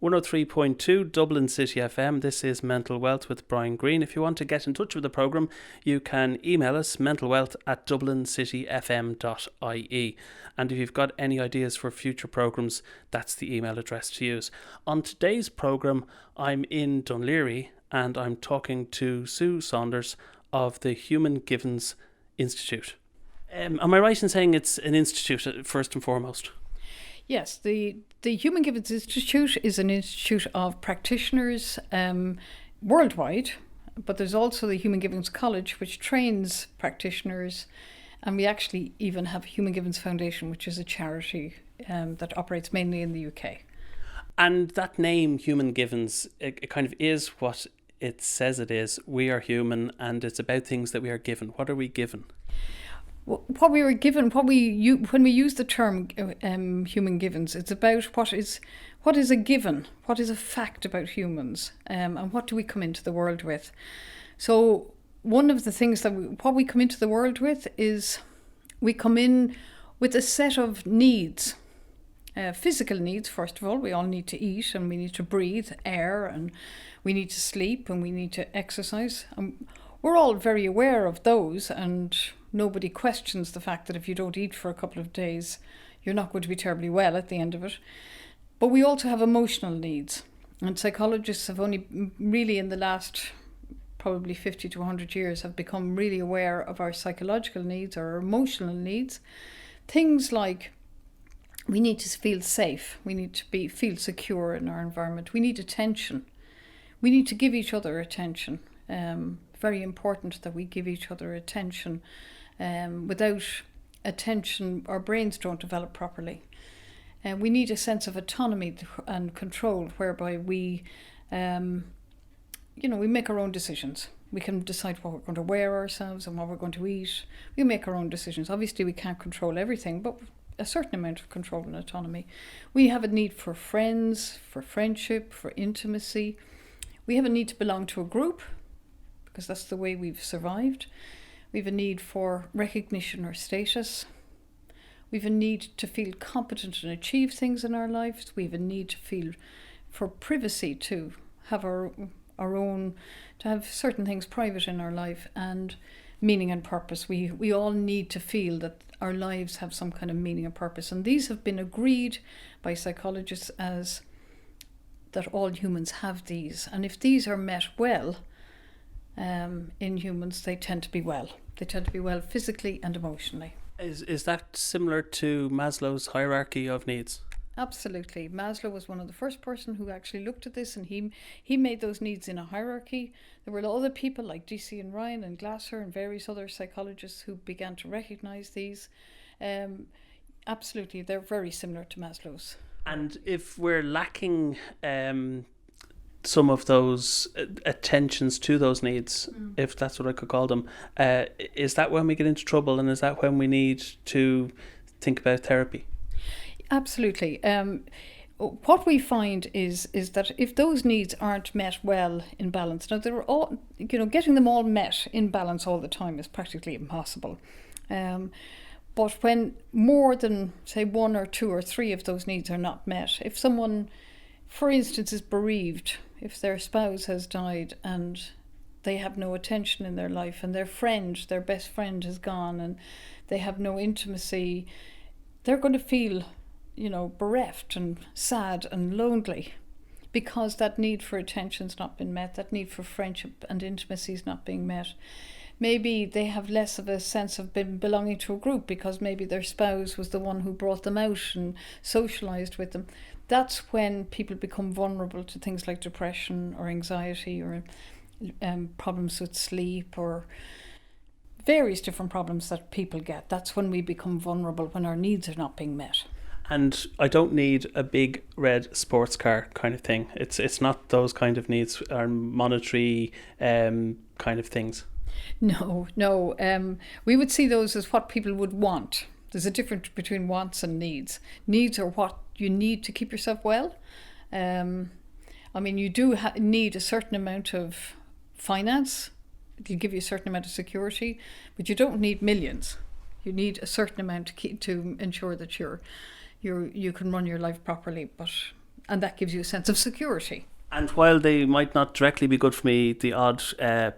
103.2 Dublin City FM. This is Mental Wealth with Brian Greene. If you want to get in touch with the programme, you can email us mentalwealth@dublincityfm.ie. And if you've got any ideas for future programmes, that's the email address to use. On today's programme, I'm in Dunleary and I'm talking to Sue Saunders of the Human Givens Institute. Am I right in saying it's an institute first and foremost? Yes, the Human Givens Institute is an institute of practitioners worldwide, but there's also the Human Givens College, which trains practitioners, and we actually even have Human Givens Foundation, which is a charity that operates mainly in the UK. And that name, Human Givens, it kind of is what it says it is. We are human, and it's about things that we are given. What are we given? What we were given, when we use the term human givens, it's about what is a given, what is a fact about humans, and what do we come into the world with. So one of the things what we come into the world with is we come in with a set of needs, physical needs. First of all, we all need to eat and we need to breathe air and we need to sleep and we need to exercise. We're all very aware of those, and nobody questions the fact that if you don't eat for a couple of days, you're not going to be terribly well at the end of it. But we also have emotional needs. And psychologists have only really in the last probably 50 to 100 years have become really aware of our psychological needs, our emotional needs. Things like we need to feel safe. We need to feel secure in our environment. We need attention. We need to give each other attention. Very important that we give each other attention. Without attention, our brains don't develop properly. We need a sense of autonomy and control, whereby we make our own decisions. We can decide what we're going to wear ourselves and what we're going to eat. We make our own decisions. Obviously, we can't control everything, but a certain amount of control and autonomy. We have a need for friends, for friendship, for intimacy. We have a need to belong to a group, because that's the way we've survived. We have a need for recognition or status. We have a need to feel competent and achieve things in our lives. We have a need to feel for privacy, to have our own, to have certain things private in our life, and meaning and purpose. We all need to feel that our lives have some kind of meaning and purpose. And these have been agreed by psychologists as that all humans have these. And if these are met well, in humans, they tend to be well. They tend to be well physically and emotionally. Is that similar to Maslow's hierarchy of needs? Absolutely. Maslow was one of the first person who actually looked at this, and he made those needs in a hierarchy. There were other people like DC and Ryan and Glasser and various other psychologists who began to recognize these. Absolutely, they're very similar to Maslow's. And if we're lacking some of those attentions to those needs, if that's what I could call them, is that when we get into trouble, and is that when we need to think about therapy? Absolutely. What we find is that if those needs aren't met well in balance, now they're all, getting them all met in balance all the time is practically impossible. But when more than, say, one or two or three of those needs are not met, if someone, for instance, is bereaved, if their spouse has died and they have no attention in their life, and their best friend has gone, and they have no intimacy, they're going to feel, bereft and sad and lonely, because that need for attention's not been met, that need for friendship and intimacy is not being met. Maybe they have less of a sense of belonging to a group, because maybe their spouse was the one who brought them out and socialised with them. That's when people become vulnerable to things like depression or anxiety or problems with sleep or various different problems that people get. That's when we become vulnerable, when our needs are not being met. And I don't need a big red sports car kind of thing. It's not those kind of needs, or monetary kind of things. No. We would see those as what people would want. There's a difference between wants and needs. Needs are what you need to keep yourself well. You do need a certain amount of finance. It'll give you a certain amount of security, but you don't need millions. You need a certain amount to ensure that you can run your life properly. But And that gives you a sense of security. And while they might not directly be good for me, the odd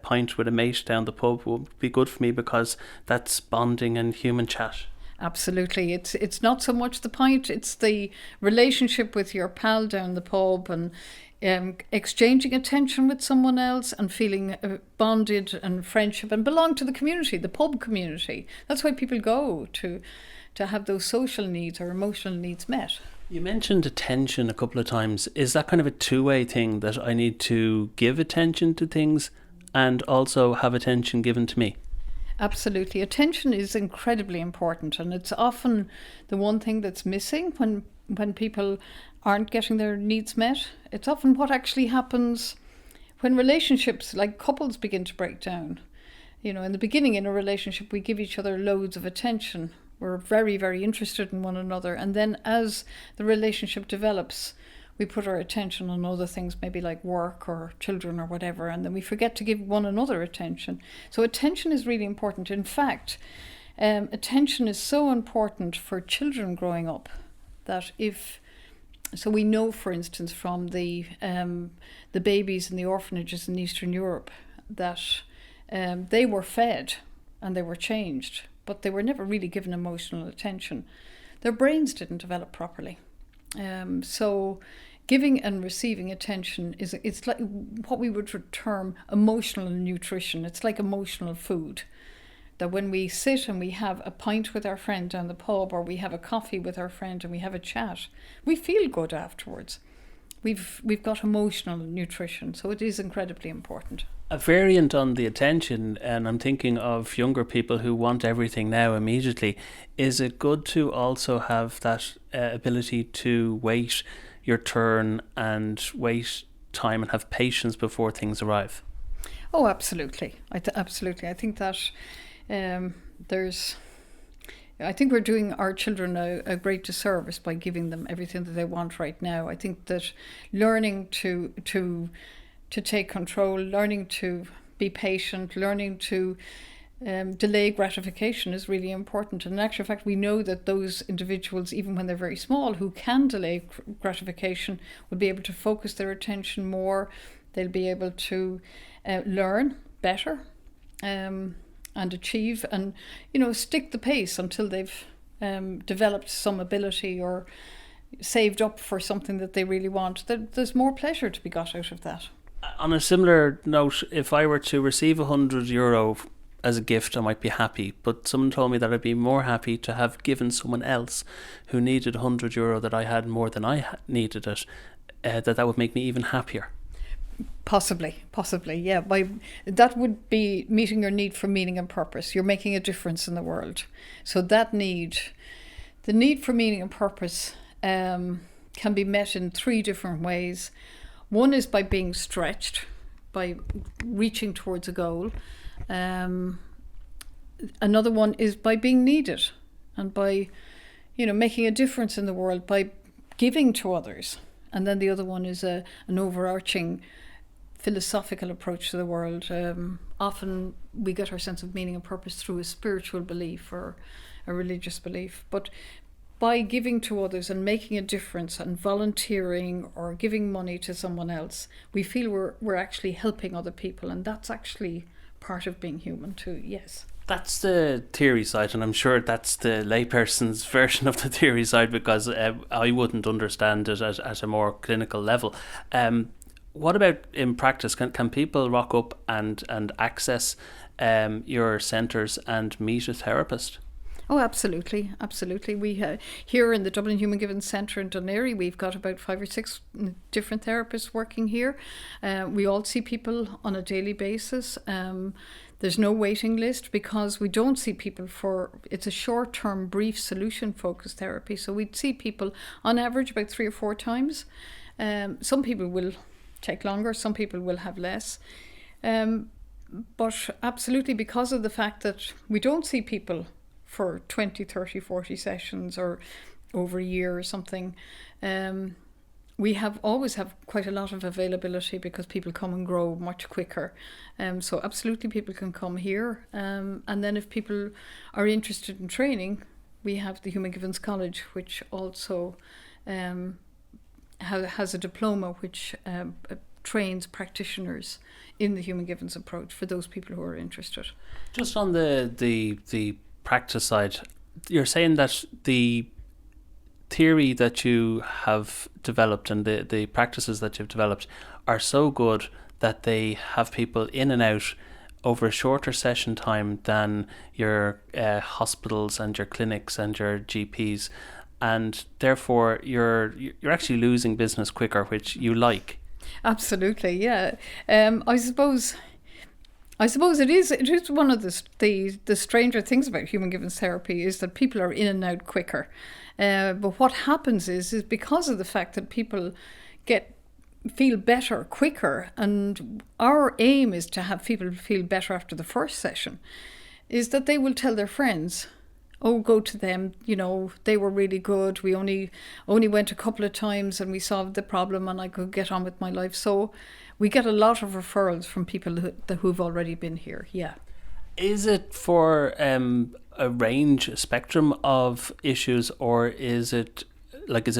pint with a mate down the pub will be good for me because that's bonding and human chat. Absolutely. It's not so much the pint, it's the relationship with your pal down the pub, and exchanging attention with someone else and feeling bonded and friendship and belong to the community, the pub community. That's why people go to have those social needs or emotional needs met. You mentioned attention a couple of times. Is that kind of a two-way thing, that I need to give attention to things and also have attention given to me? Absolutely. Attention is incredibly important, and it's often the one thing that's missing when people aren't getting their needs met. It's often what actually happens when relationships, like couples, begin to break down. In the beginning in a relationship, we give each other loads of attention. We're very, very interested in one another. And then as the relationship develops, we put our attention on other things, maybe like work or children or whatever, and then we forget to give one another attention. So attention is really important. In fact, attention is so important for children growing up that so we know, for instance, from the babies in the orphanages in Eastern Europe that they were fed and they were changed, but they were never really given emotional attention. Their brains didn't develop properly. So giving and receiving attention it's like what we would term emotional nutrition. It's like emotional food. That when we sit and we have a pint with our friend down the pub, or we have a coffee with our friend and we have a chat, we feel good afterwards. We've got emotional nutrition, so it is incredibly important. A variant on the attention, and I'm thinking of younger people who want everything now immediately. Is it good to also have that ability to wait your turn and wait time and have patience before things arrive? Oh, absolutely. Absolutely. I think that I think we're doing our children a great disservice by giving them everything that they want right now. I think that learning to take control, learning to be patient, learning to delay gratification is really important. And in actual fact, we know that those individuals, even when they're very small, who can delay gratification, will be able to focus their attention more. They'll be able to learn better and achieve and, stick the pace until they've developed some ability or saved up for something that they really want. There's more pleasure to be got out of that. On a similar note, if I were to receive €100 as a gift, I might be happy. But someone told me that I'd be more happy to have given someone else who needed €100 that I had more than I needed it, that would make me even happier. Possibly, yeah. That would be meeting your need for meaning and purpose. You're making a difference in the world. So the need for meaning and purpose can be met in three different ways. One is by being stretched, by reaching towards a goal. Another one is by being needed and by, making a difference in the world, by giving to others. And then the other one is an overarching philosophical approach to the world. Often we get our sense of meaning and purpose through a spiritual belief or a religious belief. But by giving to others and making a difference and volunteering or giving money to someone else, we feel we're actually helping other people, and that's actually part of being human too. Yes. That's the theory side, and I'm sure that's the layperson's version of the theory side, because I wouldn't understand it at a more clinical level. What about in practice? Can people rock up and access your centres and meet a therapist? Oh, absolutely. We here in the Dublin Human Givens Centre in Dún Laoghaire, we've got about 5 or 6 different therapists working here. We all see people on a daily basis. There's no waiting list because we don't see people it's a short-term, brief, solution-focused therapy. So we'd see people on average about 3 or 4 times. Some people will take longer, some people will have less. But absolutely, because of the fact that we don't see people for 20, 30, 40 sessions or over a year or something, we always have quite a lot of availability because people come and grow much quicker. So absolutely people can come here. And then if people are interested in training, we have the Human Givens College, which also has a diploma which trains practitioners in the human givens approach for those people who are interested. Just on the practice side, you're saying that the theory that you have developed and the practices that you've developed are so good that they have people in and out over a shorter session time than your hospitals and your clinics and your GPs, and therefore you're actually losing business quicker, which you like. Absolutely, yeah. I suppose it is one of the stranger things about human givens therapy is that people are in and out quicker. But what happens is because of the fact that people feel better quicker, and our aim is to have people feel better after the first session, is that they will tell their friends, oh, go to them, they were really good. We only went a couple of times and we solved the problem and I could get on with my life. So we get a lot of referrals from people who've already been here, yeah. Is it for a range, a spectrum of issues, or is it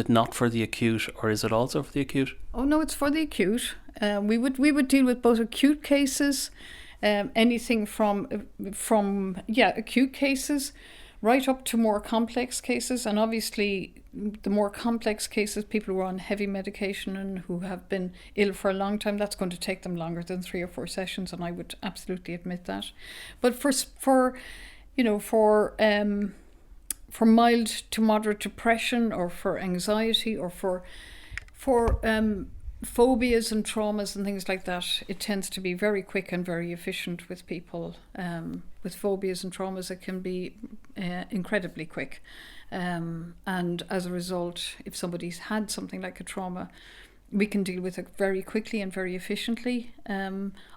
not for the acute, or is it also for the acute? Oh no, it's for the acute. We would deal with both acute cases, anything from acute cases, right up to more complex cases. And obviously, the more complex cases, people who are on heavy medication and who have been ill for a long time, that's going to take them longer than 3 or 4 sessions, and I would absolutely admit that. But for mild to moderate depression, or for anxiety, or for phobias and traumas and things like that, it tends to be very quick and very efficient with people. With phobias and traumas, it can be incredibly quick. And as a result, if somebody's had something like a trauma, we can deal with it very quickly and very efficiently,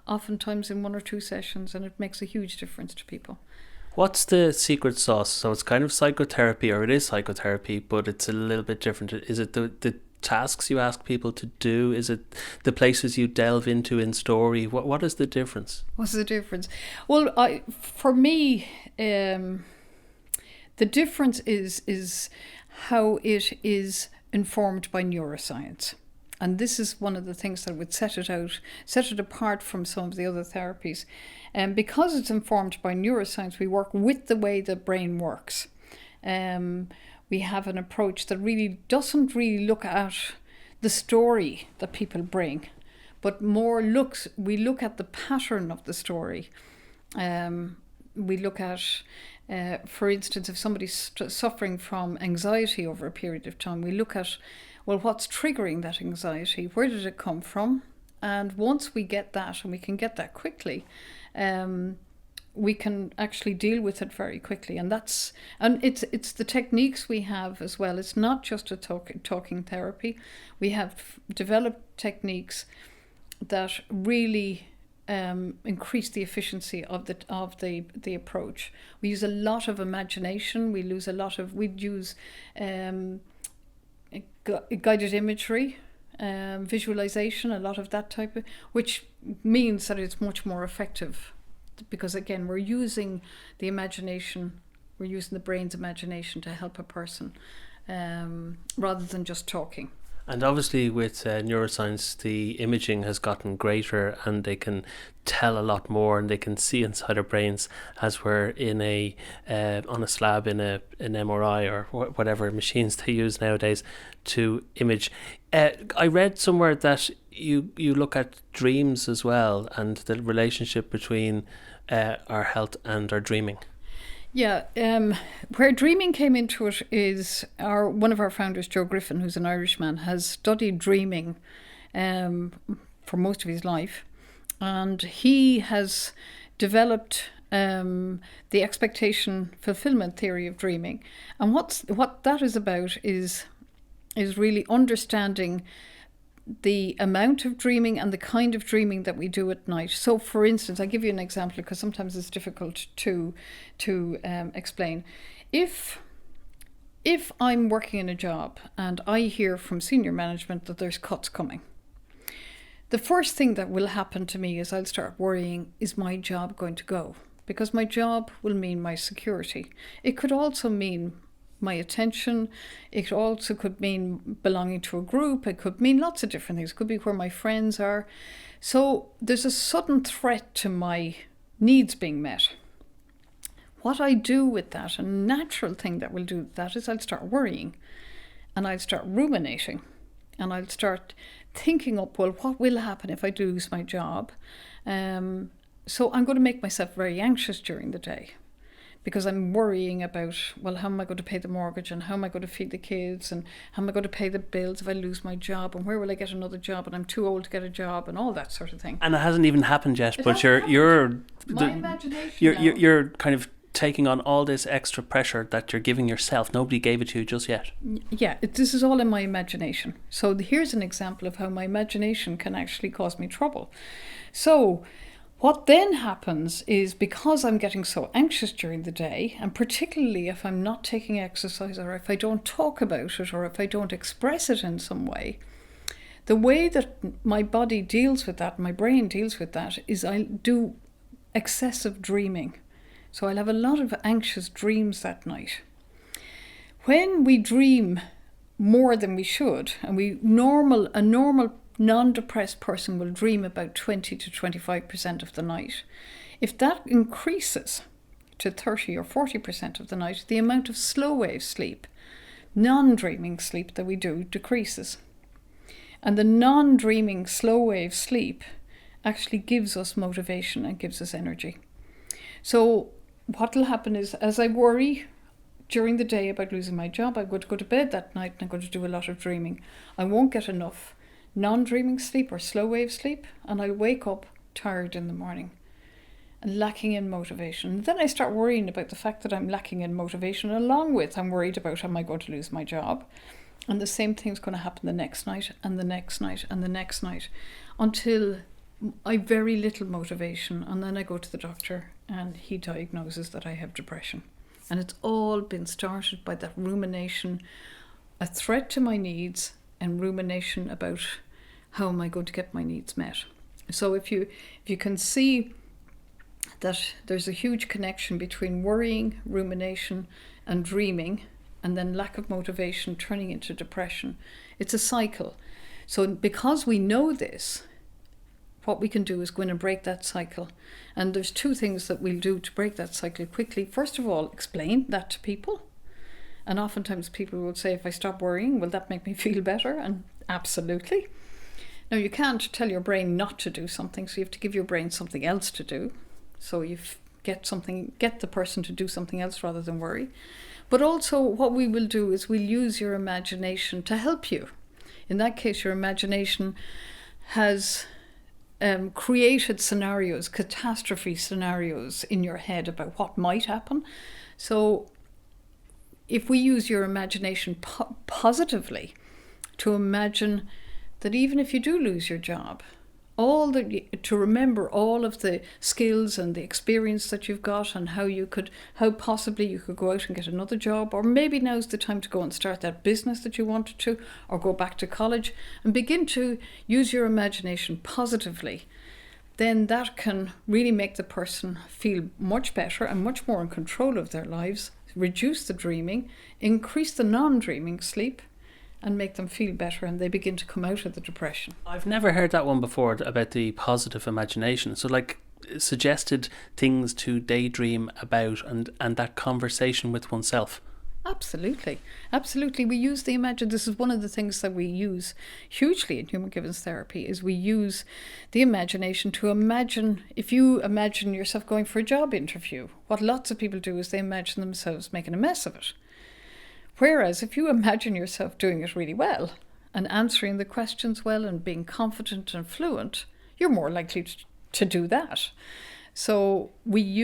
oftentimes in 1 or 2 sessions, and it makes a huge difference to people. What's the secret sauce? So it's kind of psychotherapy, or it is psychotherapy, but it's a little bit different. Is it the tasks you ask people to do? Is it the places you delve into in story? What is the difference? What's the difference? Well, for me, the difference is how it is informed by neuroscience. And this is one of the things that would set it apart from some of the other therapies. And because it's informed by neuroscience, we work with the way the brain works. We have an approach that really doesn't look at the story that people bring, but we look at the pattern of the story. We look at, for instance, if somebody's suffering from anxiety over a period of time, we look at, well, what's triggering that anxiety? Where did it come from? And once we get that, and we can get that quickly, we can actually deal with it very quickly. And it's the techniques we have as well. It's not just a talking therapy. We have developed techniques that really increase the efficiency of the approach. We use a lot of imagination. We'd use guided imagery, visualization, a lot of that type of, which means that it's much more effective, because again, we're using the imagination, we're using the brain's imagination to help a person, rather than just talking. And obviously with neuroscience, the imaging has gotten greater, and they can tell a lot more, and they can see inside our brains as we're in on a slab in an MRI or whatever machines they use nowadays to image. I read somewhere that you look at dreams as well, and the relationship between our health and our dreaming. Yeah, where dreaming came into it is one of our founders, Joe Griffin, who's an Irishman, has studied dreaming for most of his life, and he has developed the expectation fulfillment theory of dreaming. And what that is about is really understanding the amount of dreaming and the kind of dreaming that we do at night. So, for instance, I'll give you an example because sometimes it's difficult to explain. If I'm working in a job and I hear from senior management that there's cuts coming, the first thing that will happen to me is I'll start worrying, is my job going to go? Because my job will mean my security. It could also mean my attention. It also could mean belonging to a group. It could mean lots of different things. It could be where my friends are. So there's a sudden threat to my needs being met. What I do with that, a natural thing that will do with that, is I'll start worrying, and I'll start ruminating, and I'll start thinking up, well, what will happen if I do lose my job? So I'm going to make myself very anxious during the day, because I'm worrying about, well, how am I going to pay the mortgage, and how am I going to feed the kids, and how am I going to pay the bills if I lose my job, and where will I get another job, and I'm too old to get a job, and all that sort of thing. And it hasn't even happened yet, but you're kind of taking on all this extra pressure that you're giving yourself. Nobody gave it to you just yet. Yeah, this is all in my imagination. So here's an example of how my imagination can actually cause me trouble. So what then happens is, because I'm getting so anxious during the day, and particularly if I'm not taking exercise, or if I don't talk about it, or if I don't express it in some way, the way that my body deals with that, my brain deals with that, is I do excessive dreaming. So I'll have a lot of anxious dreams that night. When we dream more than we should, and a normal non-depressed person will dream about 20 to 25% of the night. If that increases to 30 or 40% of the night, the amount of slow wave sleep, non-dreaming sleep that we do, decreases. And the non-dreaming slow wave sleep actually gives us motivation and gives us energy. So what will happen is, as I worry during the day about losing my job, I'm going to go to bed that night and I'm going to do a lot of dreaming. I won't get enough non-dreaming sleep or slow wave sleep, and I'll wake up tired in the morning and lacking in motivation. And then I start worrying about the fact that I'm lacking in motivation, along with I'm worried about, am I going to lose my job? And the same thing's going to happen the next night, and the next night, and the next night, until I have very little motivation, and then I go to the doctor and he diagnoses that I have depression. And it's all been started by that rumination, a threat to my needs, and rumination about how am I going to get my needs met. So if you can see that there's a huge connection between worrying, rumination, and dreaming, and then lack of motivation turning into depression, it's a cycle. So because we know this, what we can do is go in and break that cycle. And there's two things that we'll do to break that cycle quickly. First of all, explain that to people. And oftentimes people would say, if I stop worrying, will that make me feel better? And absolutely. Now, you can't tell your brain not to do something, so you have to give your brain something else to do. So you get the person to do something else rather than worry. But also what we will do is we'll use your imagination to help you. In that case, your imagination has created scenarios, catastrophe scenarios in your head about what might happen. So if we use your imagination positively to imagine that even if you do lose your job, to remember all of the skills and the experience that you've got, and how possibly you could go out and get another job, or maybe now's the time to go and start that business that you wanted to, or go back to college, and begin to use your imagination positively, then that can really make the person feel much better and much more in control of their lives, reduce the dreaming, increase the non-dreaming sleep, and make them feel better, and they begin to come out of the depression. I've never heard that one before, about the positive imagination. So like suggested things to daydream about, and that conversation with oneself. Absolutely. We use this is one of the things that we use hugely in human givens therapy, is we use the imagination to imagine. If you imagine yourself going for a job interview, what lots of people do is they imagine themselves making a mess of it. Whereas if you imagine yourself doing it really well and answering the questions well and being confident and fluent, you're more likely to do that. So we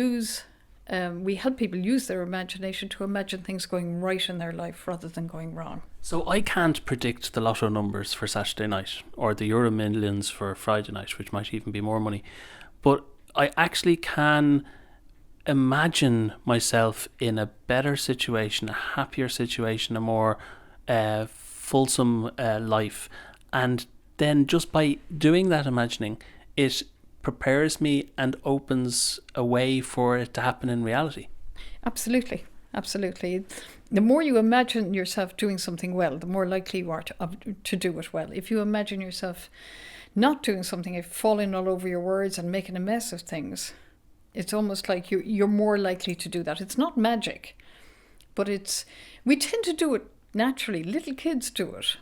help people use their imagination to imagine things going right in their life rather than going wrong. So I can't predict the lotto numbers for Saturday night or the Euro Millions for Friday night, which might even be more money. But I actually can imagine myself in a better situation, a happier situation, a more fulsome life. And then just by doing that imagining, it prepares me and opens a way for it to happen in reality. Absolutely. The more you imagine yourself doing something well, the more likely you are to do it well. If you imagine yourself not doing something, falling all over your words and making a mess of things, it's almost like you're more likely to do that. It's not magic, but we tend to do it naturally. Little kids do it.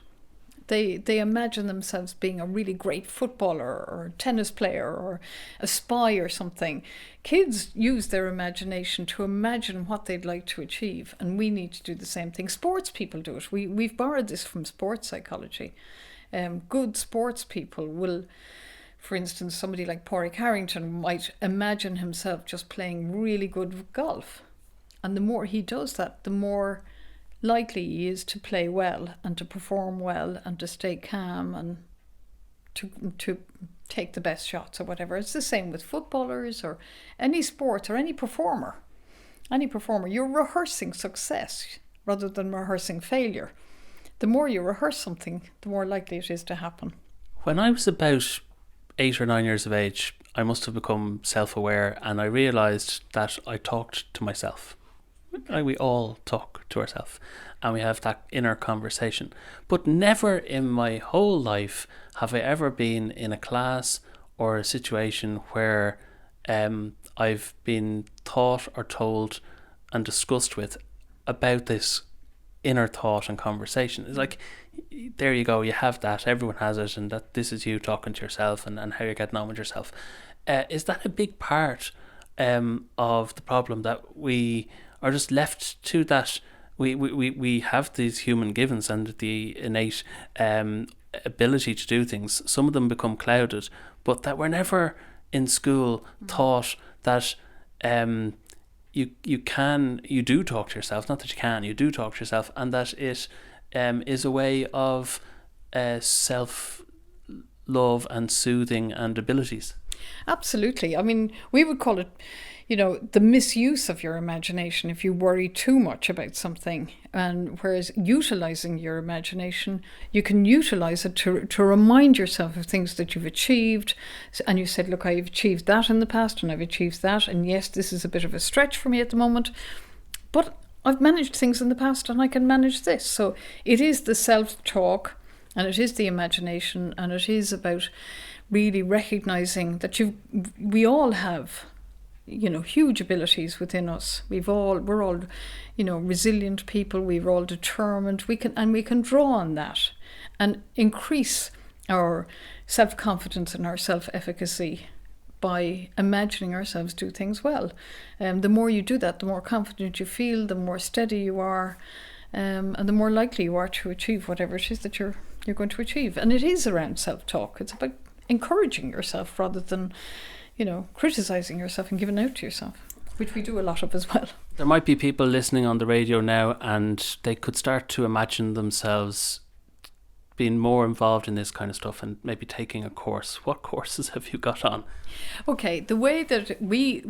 They imagine themselves being a really great footballer or tennis player or a spy or something. Kids use their imagination to imagine what they'd like to achieve, and we need to do the same thing. Sports people do it. We've borrowed this from sports psychology. Good sports people will, for instance, somebody like Pádraig Harrington might imagine himself just playing really good golf. And the more he does that, the more likely he is to play well and to perform well and to stay calm and to take the best shots or whatever. It's the same with footballers or any sport or any performer. Any performer, you're rehearsing success rather than rehearsing failure. The more you rehearse something, the more likely it is to happen. When I was about 8 or 9 years of age, I must have become self-aware, and I realised that I talked to myself. We all talk to ourselves, and we have that inner conversation. But never in my whole life have I ever been in a class or a situation where I've been taught or told and discussed with about this inner thought and conversation. It's like, there you go, you have that, everyone has it, and that this is you talking to yourself and how you're getting on with yourself. Is that a big part of the problem, that we are just left to that? We have these human givens and the innate ability to do things. Some of them become clouded, but that we're never in school taught that you do talk to yourself. Not that you do talk to yourself, and that it is a way of self-love and soothing and abilities. Absolutely. I mean, we would call it, the misuse of your imagination if you worry too much about something. And whereas utilizing your imagination, you can utilize it to remind yourself of things that you've achieved. And you said, look, I've achieved that in the past and I've achieved that. And yes, this is a bit of a stretch for me at the moment, but I've managed things in the past and I can manage this. So it is the self-talk, and it is the imagination, and it is about really recognizing that we all have huge abilities within us. We're all resilient people. We're all determined. We can draw on that and increase our self-confidence and our self-efficacy by imagining ourselves do things well. The more you do that, the more confident you feel, the more steady you are, and the more likely you are to achieve whatever it is that you're going to achieve. And it is around self-talk. It's about encouraging yourself rather than criticizing yourself and giving out to yourself, which we do a lot of as well. There might be people listening on the radio now, and they could start to imagine themselves being more involved in this kind of stuff and maybe taking a course. What courses have you got on? Okay, the way that we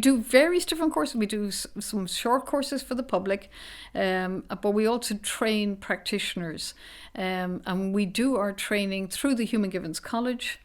do various different courses. We do some short courses for the public, but we also train practitioners, and we do our training through the Human Givens College.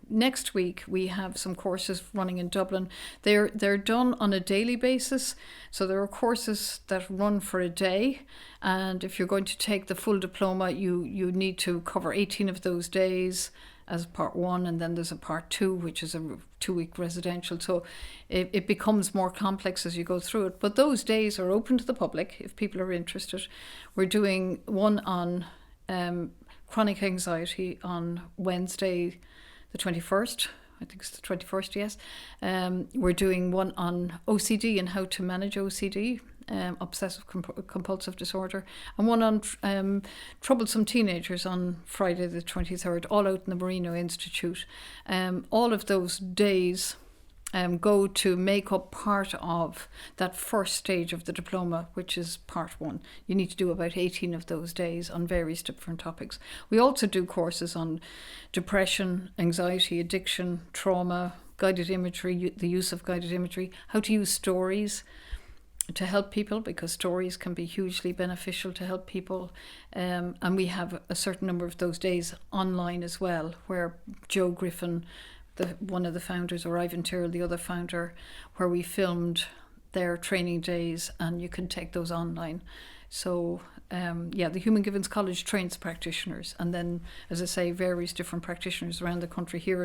Next week we have some courses running in Dublin. They're done on a daily basis, so there are courses that run for a day, and if you're going to take the full diploma, you need to cover 18 of those days as part 1, and then there's a part 2, which is a 2-week residential. So it becomes more complex as you go through it, but those days are open to the public if people are interested. We're doing one on chronic anxiety on Wednesday the 21st. I think it's the 21st, yes. We're doing one on OCD and how to manage OCD, obsessive compulsive disorder, and one on troublesome teenagers on Friday the 23rd, all out in the Marino Institute. All of those days go to make up part of that first stage of the diploma, which is part 1. You need to do about 18 of those days on various different topics. We also do courses on depression, anxiety, addiction, trauma, guided imagery, the use of guided imagery, how to use stories to help people, because stories can be hugely beneficial to help people. And we have a certain number of those days online as well, where Joe Griffin, one of the founders, or Ivan Tyrrell, the other founder, where we filmed their training days, and you can take those online. So the Human Givens College trains practitioners, and then, as I say, various different practitioners around the country. Here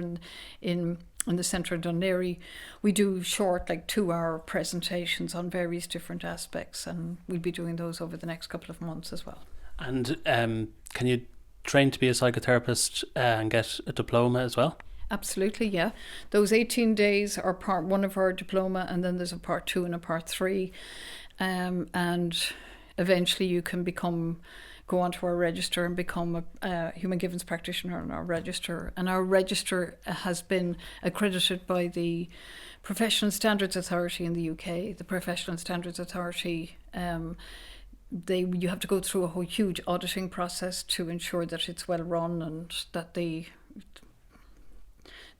in the centre of Dún Laoghaire, we do short, 2-hour presentations on various different aspects, and we'll be doing those over the next couple of months as well. And can you train to be a psychotherapist and get a diploma as well? Absolutely, yeah. Those 18 days are part 1 of our diploma, and then there's a part 2 and a part 3. And eventually you can go onto our register and become a Human Givens practitioner on our register. And our register has been accredited by the Professional Standards Authority in the UK. The Professional Standards Authority, you have to go through a whole huge auditing process to ensure that it's well run, and that the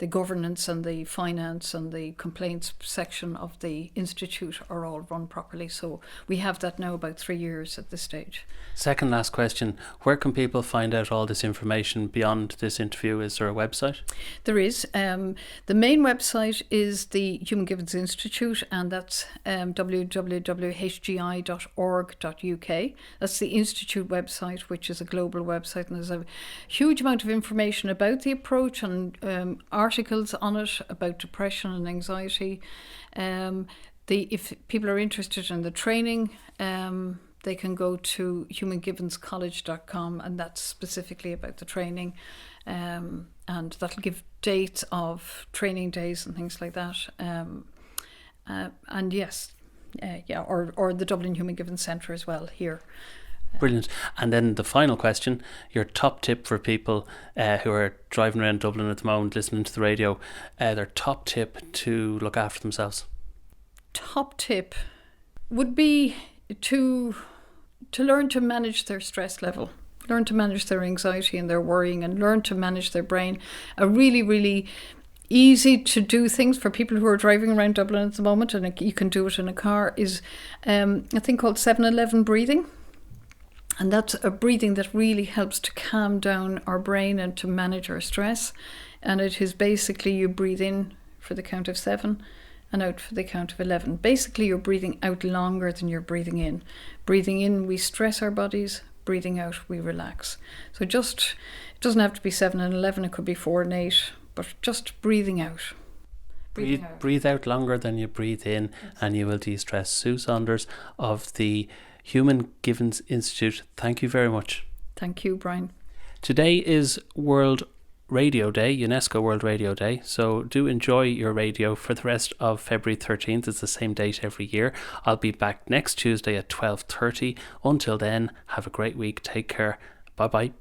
governance and the finance and the complaints section of the institute are all run properly. So we have that now about 3 years at this stage. Second last question, where can people find out all this information beyond this interview? Is there a website? There is. The main website is the Human Givens Institute, and that's www.hgi.org.uk. That's the institute website, which is a global website, and there's a huge amount of information about the approach and articles on it about depression and anxiety. If people are interested in the training, they can go to humangivenscollege.com, and that's specifically about the training, and that'll give dates of training days and things like that. And yes, or the Dublin Human Givens Centre as well here. Brilliant. And then the final question, your top tip for people who are driving around Dublin at the moment, listening to the radio, their top tip to look after themselves? Top tip would be to learn to manage their stress level, learn to manage their anxiety and their worrying, and learn to manage their brain. A really, really easy to do things for people who are driving around Dublin at the moment, and you can do it in a car, is a thing called 7-11 breathing. And that's a breathing that really helps to calm down our brain and to manage our stress. And it is basically you breathe in for the count of 7 and out for the count of 11. Basically, you're breathing out longer than you're breathing in. Breathing in, we stress our bodies. Breathing out, we relax. So it doesn't have to be 7 and 11. It could be 4 and 8. But just breathing out. Breathe out longer than you breathe in, yes. And you will de-stress. Sue Saunders of the Human Givens Institute, thank you very much. Thank you, Brian. Today is World Radio Day, UNESCO World Radio Day, so do enjoy your radio for the rest of February 13th. It's the same date every year. I'll be back next Tuesday at 12:30. Until then, have a great week. Take care. Bye-bye.